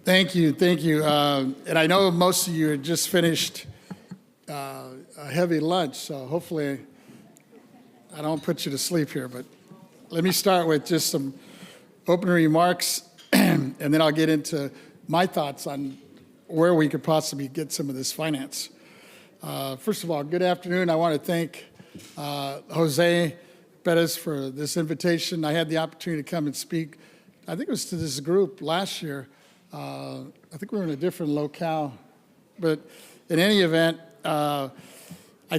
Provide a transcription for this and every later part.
Thank you, thank you. And I know most of you had just finished a heavy lunch, so hopefully I don't put you to sleep here, but let me start with just some opening remarks, and then I'll get into my thoughts on where we could possibly get some of this finance. First of all, good afternoon. I want to thank Jose Perez for this invitation. I had the opportunity to come and speak, I think it was to this group last year. I think we were in a different locale, but in any event, I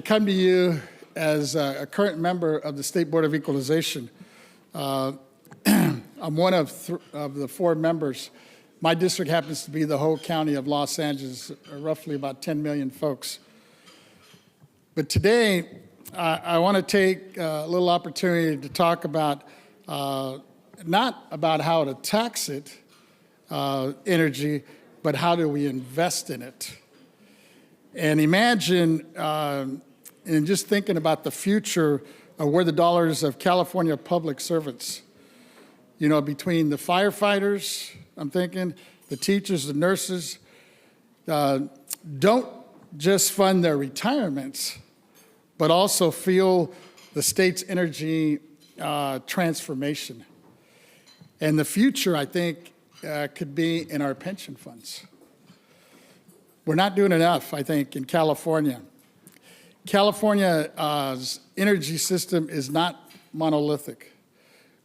come to you as a current member of the State Board of Equalization. I'm one of the 4 members. My district happens to be the whole county of Los Angeles, roughly about 10 million folks. But today, I want to take a little opportunity to talk about, not about how to tax it, energy, but how do we invest in it? And imagine, and just thinking about the future of where the dollars of California public servants, you know, between the firefighters, I'm thinking, the teachers, the nurses, don't just fund their retirements, but also fuel the state's energy transformation. And the future, I think, could be in our pension funds. We're not doing enough, I think, in California. California's energy system is not monolithic.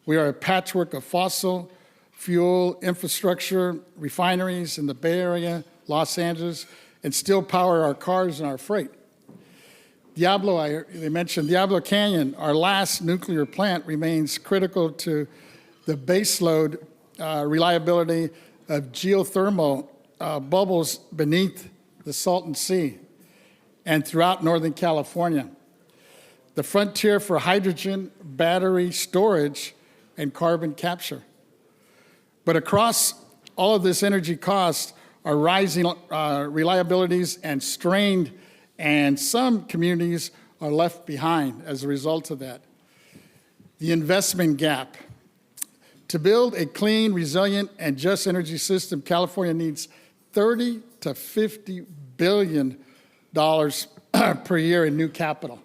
We are a patchwork of fossil fuel infrastructure, refineries in the Bay Area, Los Angeles, and still power our cars and our freight. They mentioned Diablo Canyon, our last nuclear plant, remains critical to the baseload reliability of geothermal bubbles beneath the Salton Sea and throughout Northern California. The frontier for hydrogen, battery storage, and carbon capture. But across all of this energy cost are rising reliabilities and strained, and some communities are left behind as a result of that. The investment gap. To build a clean, resilient, and just energy system, California needs $30 to $50 billion per year in new capital.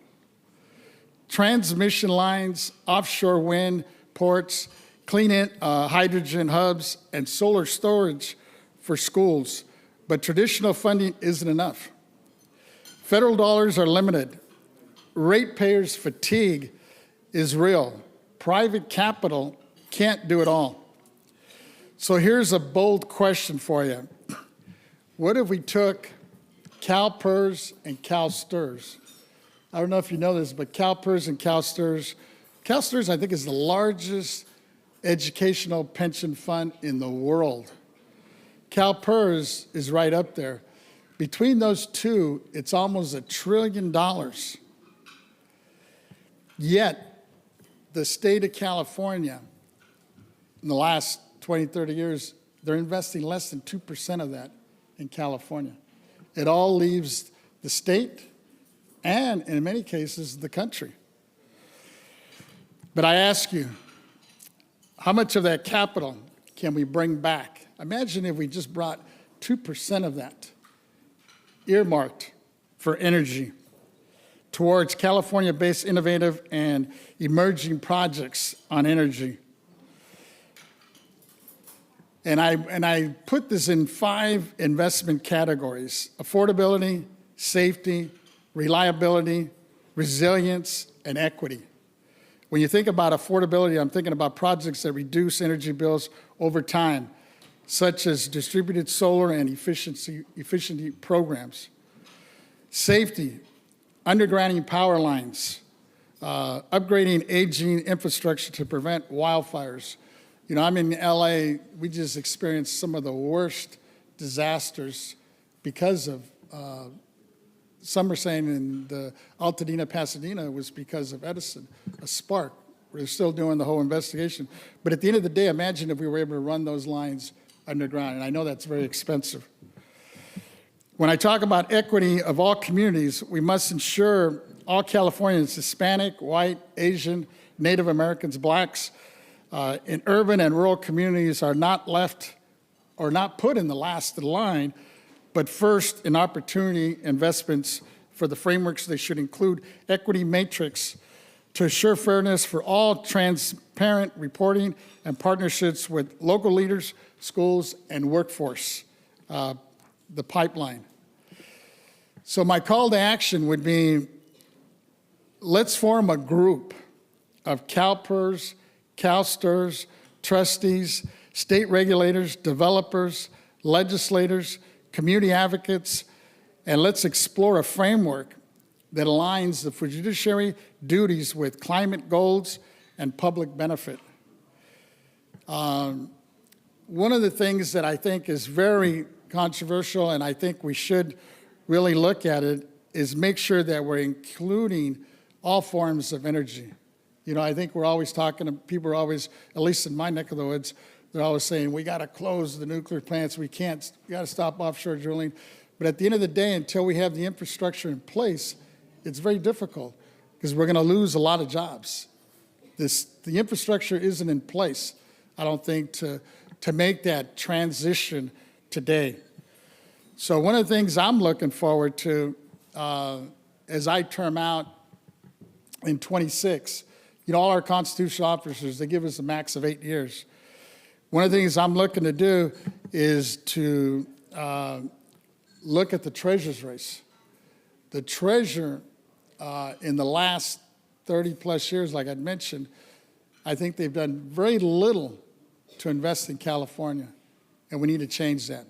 Transmission lines, offshore wind, ports, clean hydrogen hubs, and solar storage for schools. But traditional funding isn't enough. Federal dollars are limited. Ratepayers' fatigue is real. Private capital can't do it all. So here's a bold question for you. What if we took CalPERS and CalSTRS? I don't know if you know this, but CalPERS and CalSTRS, I think, is the largest educational pension fund in the world. CalPERS is right up there. Between those two, it's almost $1 trillion. Yet, the state of California, in the last 20, 30 years, they're investing less than 2% of that in California. It all leaves the state and, in many cases, the country. But I ask you, how much of that capital can we bring back? Imagine if we just brought 2% of that earmarked for energy towards California-based innovative and emerging projects on energy. And I put this in 5 investment categories: affordability, safety, reliability, resilience, and equity. When you think about affordability, I'm thinking about projects that reduce energy bills over time, such as distributed solar and efficiency programs. Safety, undergrounding power lines, upgrading aging infrastructure to prevent wildfires. You know, I'm in LA, we just experienced some of the worst disasters because of, some are saying in the Altadena, Pasadena was because of Edison, a spark. We're still doing the whole investigation. But at the end of the day, imagine if we were able to run those lines underground, and I know that's very expensive. When I talk about equity of all communities, we must ensure all Californians, Hispanic, white, Asian, Native Americans, blacks, in urban and rural communities are not left or not put in the last of the line, but first in opportunity investments for the frameworks. They should include equity matrix to assure fairness for all, transparent reporting, and partnerships with local leaders, schools, and workforce, the pipeline. So my call to action would be, let's form a group of CalPERS, CalSTRS, trustees, state regulators, developers, legislators, community advocates, and let's explore a framework that aligns the fiduciary duties with climate goals and public benefit. One of the things that I think is very controversial, and I think we should really look at it, is make sure that we're including all forms of energy. You know, I think we're always talking to people, are always, at least in my neck of the woods, they're always saying, we got to close the nuclear plants, we got to stop offshore drilling. But at the end of the day, until we have the infrastructure in place, it's very difficult because we're going to lose a lot of jobs. The infrastructure isn't in place, I don't think, to make that transition today. So one of the things I'm looking forward to as I term out in 26, you know, all our constitutional officers, they give us a max of 8 years. One of the things I'm looking to do is to look at the treasurer's race. The treasurer in the last 30 plus years, like I'd mentioned, I think they've done very little to invest in California, and we need to change that.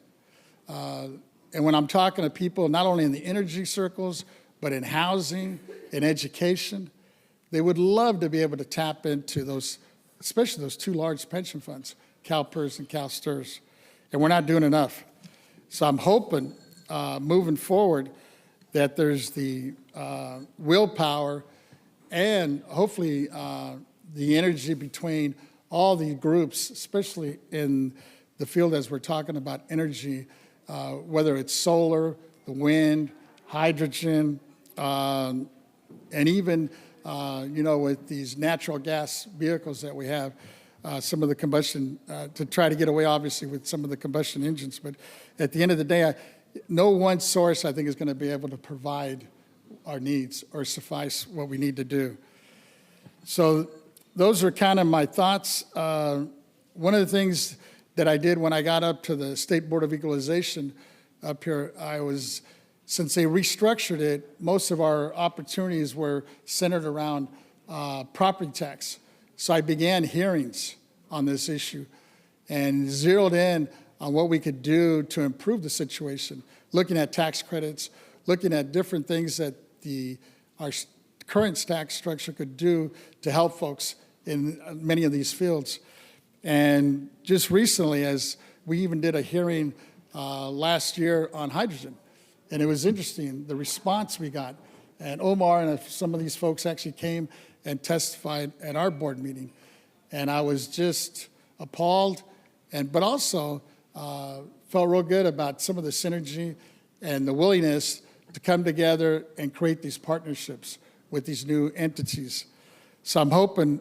And when I'm talking to people, not only in the energy circles, but in housing, in education, they would love to be able to tap into those, especially those two large pension funds, CalPERS and CalSTRS, and we're not doing enough. So I'm hoping, moving forward, that there's the willpower and hopefully the energy between all the groups, especially in the field as we're talking about energy, whether it's solar, the wind, hydrogen, and even you know, with these natural gas vehicles that we have, some of the combustion, to try to get away, obviously, with some of the combustion engines. But at the end of the day, no one source, I think, is going to be able to provide our needs or suffice what we need to do. So those are kind of my thoughts. One of the things that I did when I got up to the State Board of Equalization up here, since they restructured it, most of our opportunities were centered around property tax. So I began hearings on this issue and zeroed in on what we could do to improve the situation, looking at tax credits, looking at different things that our current tax structure could do to help folks in many of these fields. And just recently, as we even did a hearing last year on hydrogen, and it was interesting, the response we got. And Omar and some of these folks actually came and testified at our board meeting. And I was just appalled, but also felt real good about some of the synergy and the willingness to come together and create these partnerships with these new entities. So I'm hoping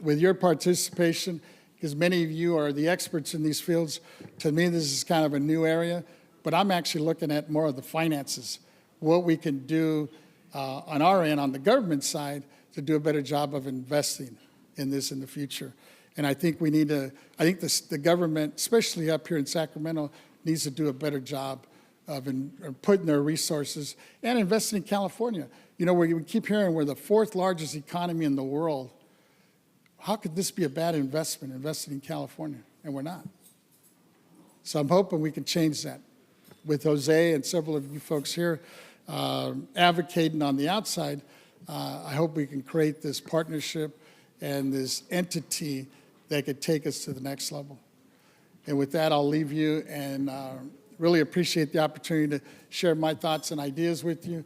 with your participation, because many of you are the experts in these fields, to me this is kind of a new area, but I'm actually looking at more of the finances, what we can do on our end, on the government side, to do a better job of investing in this in the future. And I think we need to, the government, especially up here in Sacramento, needs to do a better job of putting their resources and investing in California. You know, we keep hearing we're the 4th largest economy in the world. How could this be a bad investment, investing in California? And we're not. So I'm hoping we can change that. With Jose and several of you folks here advocating on the outside, I hope we can create this partnership and this entity that could take us to the next level. And with that, I'll leave you and really appreciate the opportunity to share my thoughts and ideas with you,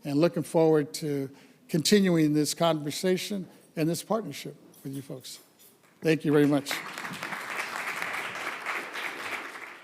and looking forward to continuing this conversation and this partnership with you folks. Thank you very much.